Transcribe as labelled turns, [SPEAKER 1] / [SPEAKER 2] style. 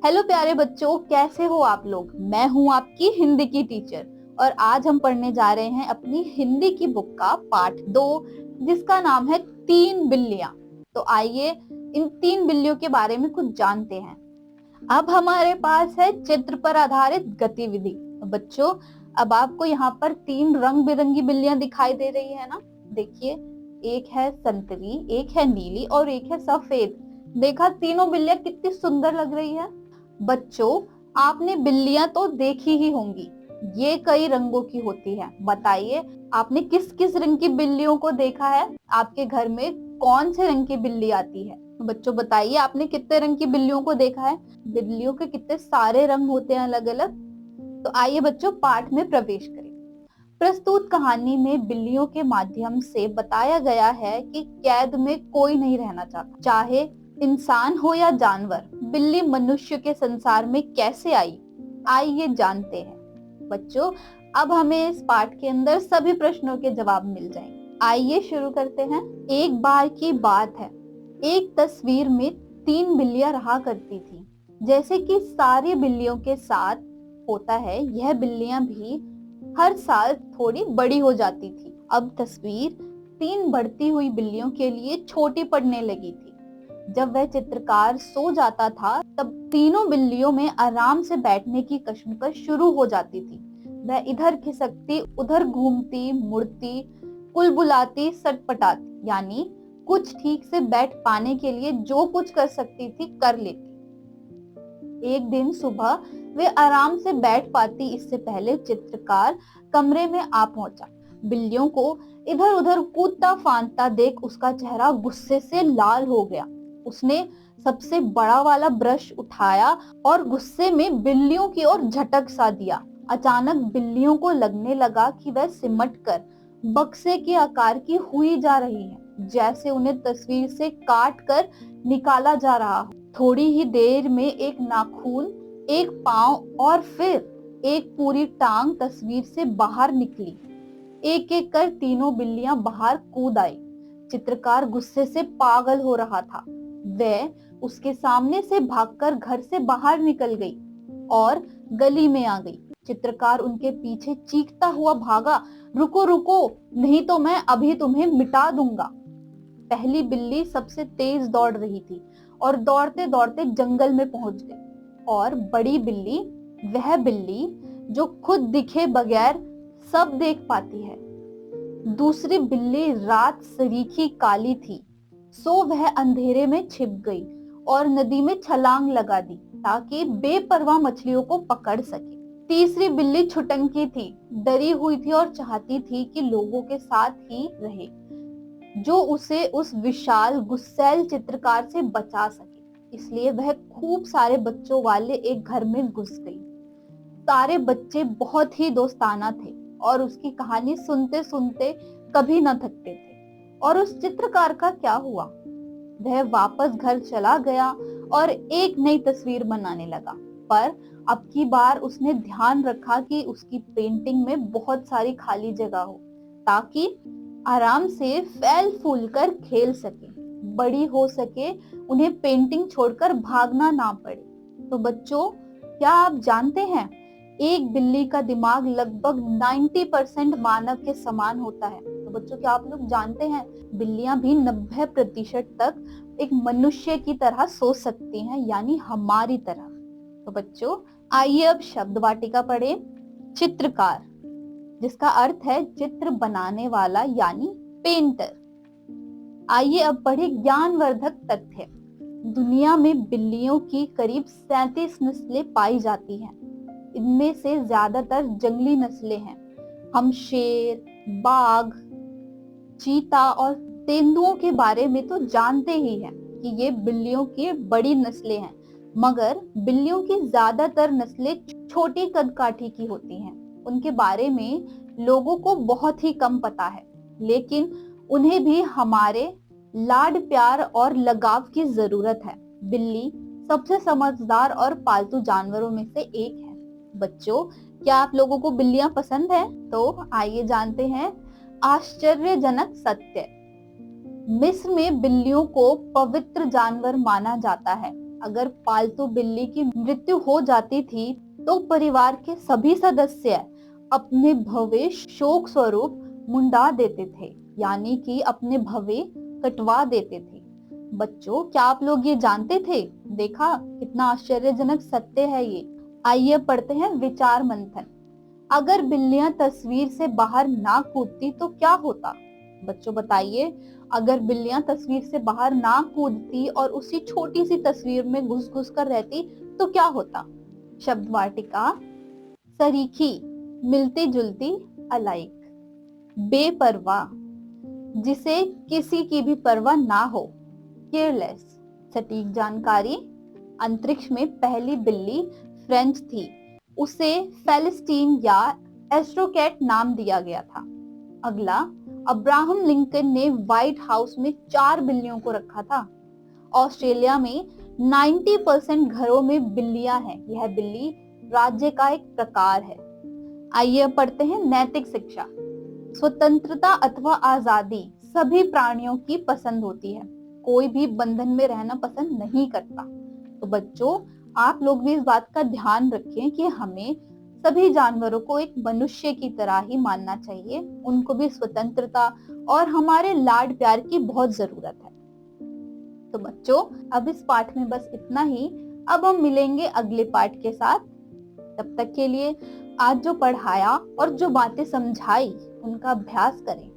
[SPEAKER 1] Hello प्यारे बच्चों, कैसे हो आप लोग। मैं हूं आपकी हिंदी की टीचर और आज हम पढ़ने जा रहे हैं अपनी हिंदी की बुक का पाठ 2, जिसका नाम है 3 बिल्लियां। तो आइए इन 3 बिल्लियों के बारे में कुछ जानते हैं। अब हमारे पास है चित्र पर आधारित गतिविधि। तो बच्चों, अब आपको यहाँ पर 3 रंग बिरंगी बिल्लियां दिखाई दे रही है ना। देखिए, एक है संतरी, एक है नीली और एक है सफेद। देखा, तीनों बिल्लियां कितनी सुंदर लग रही है। बच्चों, आपने बिल्लियां तो देखी ही होंगी। ये कई रंगों की होती है। बताइए, आपने किस किस रंग की बिल्लियों को देखा है। आपके घर में कौन से रंग की बिल्ली आती है। बच्चों बताइए, आपने कितने रंग की बिल्लियों को देखा है। बिल्लियों के कितने सारे रंग होते हैं, अलग अलग। तो आइए बच्चों, पाठ में प्रवेश करें। प्रस्तुत कहानी में बिल्लियों के माध्यम से बताया गया है कि कैद में कोई नहीं रहना चाहता, चाहे इंसान हो या जानवर। बिल्ली मनुष्य के संसार में कैसे आई, आइए जानते हैं। बच्चों, अब हमें इस पाठ के अंदर सभी प्रश्नों के जवाब मिल जाएंगे। आइए शुरू करते हैं। एक बार की बात है, एक तस्वीर में 3 बिल्लियां रहा करती थी। जैसे कि सारी बिल्लियों के साथ होता है, यह बिल्लियां भी हर साल थोड़ी बड़ी हो जाती थी। अब तस्वीर 3 बढ़ती हुई बिल्लियों के लिए छोटी पड़ने लगी थी। जब वह चित्रकार सो जाता था, तब तीनों बिल्लियों में आराम से बैठने की कश्मकश शुरू हो जाती थी। वह इधर खिसकती, उधर घूमती, मुड़ती, कुलबुलाती, सटपटाती, यानी कुछ ठीक से बैठ पाने के लिए जो कुछ कर सकती थी कर लेती। एक दिन सुबह वे आराम से बैठ पाती, इससे पहले चित्रकार कमरे में आ पहुंचा। बिल्लियों को इधर उधर कूदता फांदता देख उसका चेहरा गुस्से से लाल हो गया। उसने सबसे बड़ा वाला ब्रश उठाया और गुस्से में बिल्लियों की ओर झटक सा दिया। अचानक बिल्लियों को लगने लगा कि वह सिमटकर बक्से के आकार की हुई जा रही है, जैसे उन्हें तस्वीर से काट कर निकाला जा रहा हो। थोड़ी ही देर में एक नाखून, एक पांव और फिर एक पूरी टांग तस्वीर से बाहर निकली। एक एक कर तीनों बिल्लियां बाहर कूद आई। चित्रकार गुस्से से पागल हो रहा था। वह उसके सामने से भागकर घर से बाहर निकल गई और गली में आ गई। चित्रकार उनके पीछे चीखता हुआ भागा, रुको रुको, नहीं तो मैं अभी तुम्हें मिटा दूंगा। पहली बिल्ली सबसे तेज दौड़ रही थी और दौड़ते दौड़ते जंगल में पहुंच गई। और बड़ी बिल्ली, वह बिल्ली जो खुद दिखे बगैर सब देख पाती है। दूसरी बिल्ली रात सरीखी काली थी, सो वह अंधेरे में छिप गई और नदी में छलांग लगा दी ताकि बेपरवाह मछलियों को पकड़ सके। तीसरी बिल्ली छुटंकी थी, डरी हुई थी और चाहती थी कि लोगों के साथ ही रहे, जो उसे उस विशाल गुस्सैल चित्रकार से बचा सके। इसलिए वह खूब सारे बच्चों वाले एक घर में घुस गई। सारे बच्चे बहुत ही दोस्ताना थे और उसकी कहानी सुनते सुनते कभी न थकते थे। और उस चित्रकार का क्या हुआ? वह वापस घर चला गया और एक नई तस्वीर बनाने लगा। पर अब की बार उसने ध्यान रखा कि उसकी पेंटिंग में बहुत सारी खाली जगह हो, ताकि आराम से फैल फूल कर खेल सके, बड़ी हो सके, उन्हें पेंटिंग छोड़कर भागना ना पड़े। तो बच्चों, क्या आप जानते हैं, एक बिल्ली का दिमाग लगभग 90% मानव के समान होता है। तो बच्चों, क्या आप लोग जानते हैं, बिल्लियां भी 90% तक एक मनुष्य की तरह सोच सकती हैं, यानी हमारी तरह। तो बच्चों, आइए अब शब्द वाटिका पढ़े। चित्रकार, जिसका अर्थ है चित्र बनाने वाला यानी पेंटर। आइए अब पढ़े ज्ञानवर्धक तथ्य। दुनिया में बिल्लियों की करीब 37 नस्लें पाई जाती हैं। इनमें से ज्यादातर जंगली नस्लें हैं। हम शेर, बाघ, चीता और तेंदुओं के बारे में तो जानते ही हैं कि ये बिल्लियों की बड़ी नस्लें हैं, मगर बिल्लियों की ज्यादातर नस्लें छोटी कदकाठी की होती हैं। उनके बारे में लोगों को बहुत ही कम पता है, लेकिन उन्हें भी हमारे लाड प्यार और लगाव की जरूरत है। बिल्ली सबसे समझदार और पालतू जानवरों में से एक है। बच्चों, क्या आप लोगों को बिल्लियां पसंद है? तो आइए जानते हैं आश्चर्यजनक सत्य। मिस्र में बिल्लियों को पवित्र जानवर माना जाता है। अगर पालतू बिल्ली की मृत्यु हो जाती थी तो परिवार के सभी सदस्य अपने भवे शोक स्वरूप मुंडा देते थे, यानी कि अपने भवे कटवा देते थे। बच्चों, क्या आप लोग ये जानते थे? देखा कितना आश्चर्यजनक सत्य है ये। आइए पढ़ते हैं विचार मंथन। अगर बिल्लियां तस्वीर से बाहर ना कूदती तो क्या होता? बच्चों बताइए, अगर बिल्लियां तस्वीर से बाहर ना कूदती और उसी छोटी सी तस्वीर में घुस घुस कर रहती तो क्या होता? शब्द वाटिका, सरीखी, मिलती जुलती, अलाइक। बेपरवाह, जिसे किसी की भी परवाह ना हो, केयरलेस। सटीक जानकारी, अंतरिक्ष में पहली बिल्ली फ्रेंच थी, उसे फेलिस्टीन या एस्ट्रोकैट नाम दिया गया था। अगला, अब्राहम लिंकन ने व्हाइट हाउस में 4 बिल्लियों को रखा था। ऑस्ट्रेलिया में 90% घरों में बिल्लियां हैं। यह बिल्ली राज्य का एक प्रकार है। आइए अब पढ़ते हैं नैतिक शिक्षा। स्वतंत्रता अथवा आजादी सभी प्राणियों की पसंद होती है। कोई भी बंधन में रहना पसंद नहीं करता। तो बच्चों, आप लोग भी इस बात का ध्यान रखें कि हमें सभी जानवरों को एक मनुष्य की तरह ही मानना चाहिए। उनको भी स्वतंत्रता और हमारे लाड प्यार की बहुत जरूरत है। तो बच्चों, अब इस पाठ में बस इतना ही। अब हम मिलेंगे अगले पाठ के साथ। तब तक के लिए आज जो पढ़ाया और जो बातें समझाई उनका अभ्यास करें।